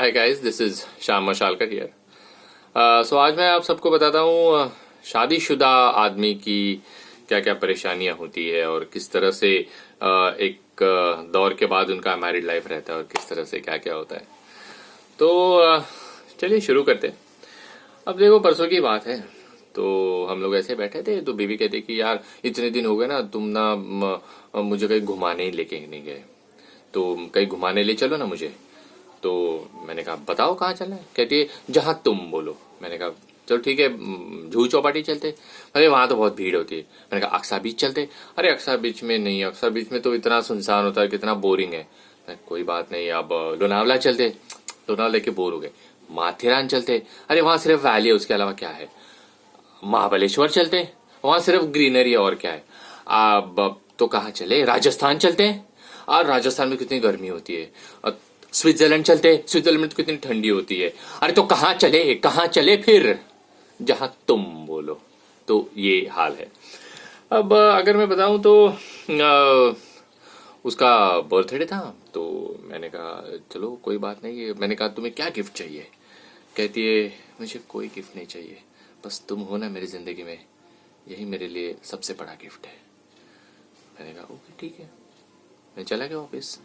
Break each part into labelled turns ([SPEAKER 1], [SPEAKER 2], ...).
[SPEAKER 1] Hi guys, this is Shyam Mashalkar here. So आज मैं आप सबको बताता हूँ शादीशुदा आदमी की क्या क्या परेशानियां होती है और किस तरह से एक दौर के बाद उनका मैरिड लाइफ रहता है और किस तरह से क्या क्या होता है। तो चलिए शुरू करते हैं। अब देखो, परसों की बात है। तो हम लोग ऐसे बैठे थे तो बीवी कहती कि यार इतने दिन हो गए ना, तुम ना मुझे कहीं घुमाने लेके नहीं गए, तो कहीं घुमाने ले चलो ना मुझे। तो मैंने कहा बताओ कहाँ चलना है। कहती है जहां तुम बोलो। मैंने कहा चलो ठीक है, जूहू चौपाटी चलते। अरे वहां तो बहुत भीड़ होती है। मैंने कहा अक्सा बीच चलते। अरे अक्सा बीच में नहीं, अक्सा बीच में तो इतना सुनसान होता है, कितना बोरिंग है। कोई बात नहीं, अब लोनावला चलते। लोनावला लेके बोर हो गए। माथेरान चलते। अरे वहां सिर्फ वैली है, उसके अलावा क्या है। महाबलेश्वर चलते, वहां सिर्फ ग्रीनरी है और क्या है। अब तो कहाँ चले, राजस्थान चलते हैं। और राजस्थान में कितनी गर्मी होती है। स्विट्जरलैंड चलते, स्विट्जरलैंड में तो कितनी ठंडी होती है। अरे तो कहाँ चले फिर, जहां तुम बोलो। तो ये हाल है। अब अगर मैं बताऊं तो उसका बर्थडे था। तो मैंने कहा चलो कोई बात नहीं है। मैंने कहा तुम्हें क्या गिफ्ट चाहिए। कहती है मुझे कोई गिफ्ट नहीं चाहिए, बस तुम हो ना मेरी जिंदगी में, यही मेरे लिए सबसे बड़ा गिफ्ट है। मैंने कहा ओके ठीक है। मैं चला गया ऑफिस।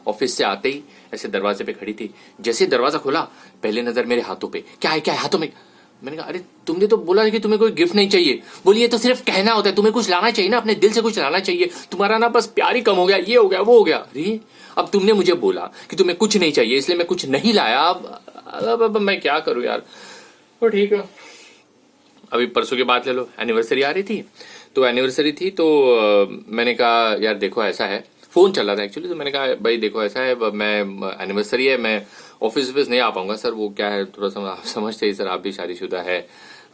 [SPEAKER 1] ऑफिस से आते ही ऐसे दरवाजे पे खड़ी थी। जैसे दरवाजा खोला, पहले नजर मेरे हाथों पे। क्या है हाथों में। मैंने कहा अरे तुमने तो बोला कि तुम्हें कोई गिफ्ट नहीं चाहिए। बोली ये तो सिर्फ कहना होता है, तुम्हें कुछ लाना चाहिए ना, अपने दिल से कुछ लाना चाहिए। तुम्हारा ना बस प्यार ही कम हो गया, ये हो गया वो हो गया। अरे अब तुमने मुझे बोला कि तुम्हें कुछ नहीं चाहिए, इसलिए मैं कुछ नहीं लाया। अब मैं क्या करूं यार। तो ठीक है, अभी परसों की बात ले लो, एनिवर्सरी आ रही थी। तो एनिवर्सरी थी तो मैंने कहा यार देखो ऐसा है, फोन चल रहा था एक्चुअली। तो मैंने कहा भाई देखो ऐसा है, मैं एनिवर्सरी है, मैं ऑफिस नहीं आ पाऊंगा सर। वो क्या है, थोड़ा सा आप समझते ही सर, आप भी शादीशुदा है,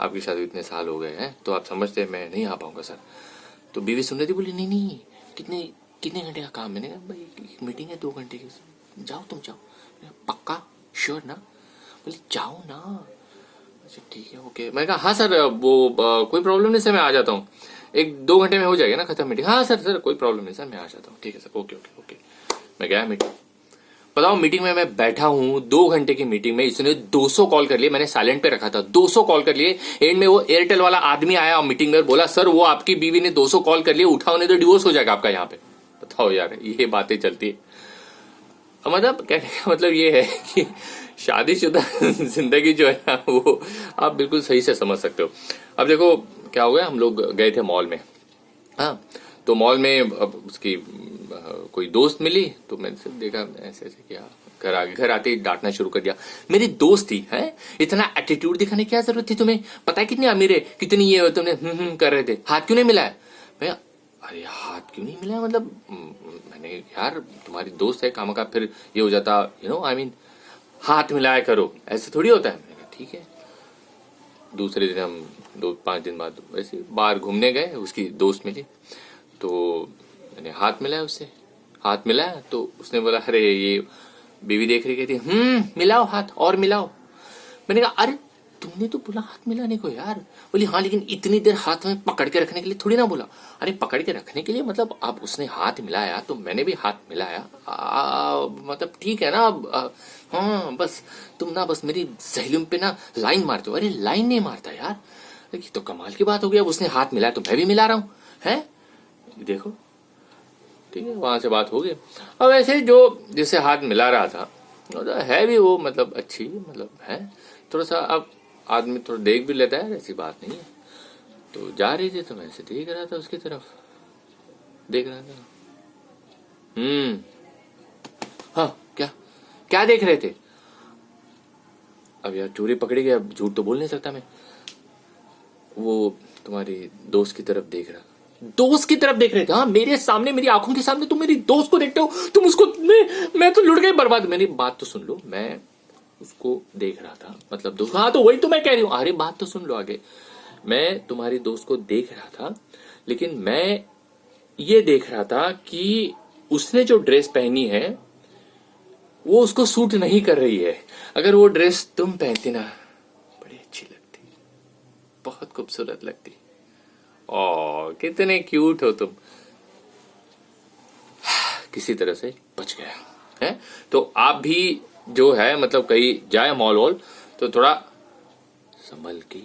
[SPEAKER 1] आपकी शादी इतने साल हो गए हैं, तो आप समझते हैं मैं नहीं आ पाऊंगा सर। तो बीवी सुन रही थी, बोली नहीं नहीं, कितने कितने घंटे का काम। मैंने कहा भाई मीटिंग है 2 घंटे की, जाओ तुम जाओ। पक्का श्योर ना। बोली जाओ ना। अच्छा ठीक है ओके। मैंने कहा हाँ सर, वो कोई प्रॉब्लम नहीं सर, मैं आ जाता हूँ, 1-2 घंटे में हो जाएगा ना खत्म मीटिंग। हाँ सर कोई प्रॉब्लम नहीं सर, मैं आ जाता हूँ। ठीक है सर, ओके ओके ओके। मैं गया मीटिंग। बताओ मीटिंग में मैं बैठा हूँ, 2 घंटे की मीटिंग में इसने 200 कॉल कर लिए। मैंने साइलेंट पे रखा था, 200 कॉल कर लिए। एंड में वो एयरटेल वाला आदमी आया और मीटिंग में बोला सर वो आपकी बीवी ने 200 कॉल कर लिए, उठाओ नहीं तो डिवोर्स हो जाएगा आपका यहाँ पे। बताओ यार, ये बातें चलती है। मतलब कहने का मतलब ये है कि शादीशुदा जिंदगी जो है ना, वो आप बिल्कुल सही से समझ सकते हो। अब देखो क्या हो गया, हम लोग गए थे मॉल में। हाँ, तो मॉल में अब उसकी कोई दोस्त मिली, तो मैंने सिर्फ देखा, ऐसे ऐसे किया। घर आते ही डांटना शुरू कर दिया। मेरी दोस्त थी है, इतना एटीट्यूड दिखाने की क्या जरूरत थी तुम्हें, पता है कितनी अमीर है, कितनी ये तुमने कर रहे थे, हाथ क्यों नहीं मिलाया। भैया अरे हाथ क्यों नहीं मिलाया मतलब, मैंने यार तुम्हारी दोस्त है, काम का फिर ये हो जाता, आई मीन हाथ मिलाया करो, ऐसे थोड़ी होता है। मैंने कहा ठीक है। दूसरे दिन हम 2-5 दिन बाद वैसे बाहर घूमने गए, उसकी दोस्त मिली, तो मैंने हाथ मिलाया उससे। हाथ मिलाया तो उसने बोला अरे ये बीवी देख रही, कहती मिलाओ हाथ और मिलाओ। मैंने कहा अरे तुमने तो बोला हाथ मिलाने को यार। बोली हाँ लेकिन इतनी देर हाथ में पकड़ के रखने के लिए थोड़ी ना बोला। अरे पकड़ के रखने के लिए मतलब अब उसने हाथ मिलाया तो मैंने भी हाथ मिलाया, मतलब ठीक है ना। अब हाँ बस तुम ना बस मेरी सहेलियों पे ना लाइन मारते हो। अरे लाइन नहीं मारता यार, ये तो कमाल की बात हो गई। अब उसने हाथ मिलाया तो मैं भी मिला रहा हूँ है। देखो ठीक है, वहां से बात हो गई। अब ऐसे जो जिसे हाथ मिला रहा था है भी वो मतलब अच्छी, मतलब है थोड़ा सा, अब आदमी थोड़ा देख भी लेता है, ऐसी बात नहीं है। तो जा रही थी तो मैं ऐसे देख रहा था, उसकी तरफ देख रहा था। हाँ क्या क्या देख रहे थे। अब यार चोरी पकड़ी गई, अब झूठ तो बोल नहीं सकता मैं। वो तुम्हारी दोस्त की तरफ देख रहा, दोस्त की तरफ देख रहे थे। हाँ मेरे सामने, मेरी आंखों के सामने तुम मेरी दोस्त को देखते हो, तुम उसको, मैं तो लुट गई बर्बाद। मेरी बात तो सुन लो, मैं उसको देख रहा था, मतलब दोस्त। हाँ तो वही तो मैं कह रही हूँ, अरे बात तो सुन लो आगे। मैं तुम्हारी दोस्त को देख रहा था, लेकिन मैं ये देख रहा था कि उसने जो ड्रेस पहनी है वो उसको सूट नहीं कर रही है। अगर वो ड्रेस तुम पहनती ना, बड़ी अच्छी लगती, बहुत खूबसूरत लगती। ओ कितने क्यूट हो तुम। किसी तरह से बच गया है। तो आप भी जो है मतलब कहीं जाए मॉल वॉल तो थोड़ा संभल के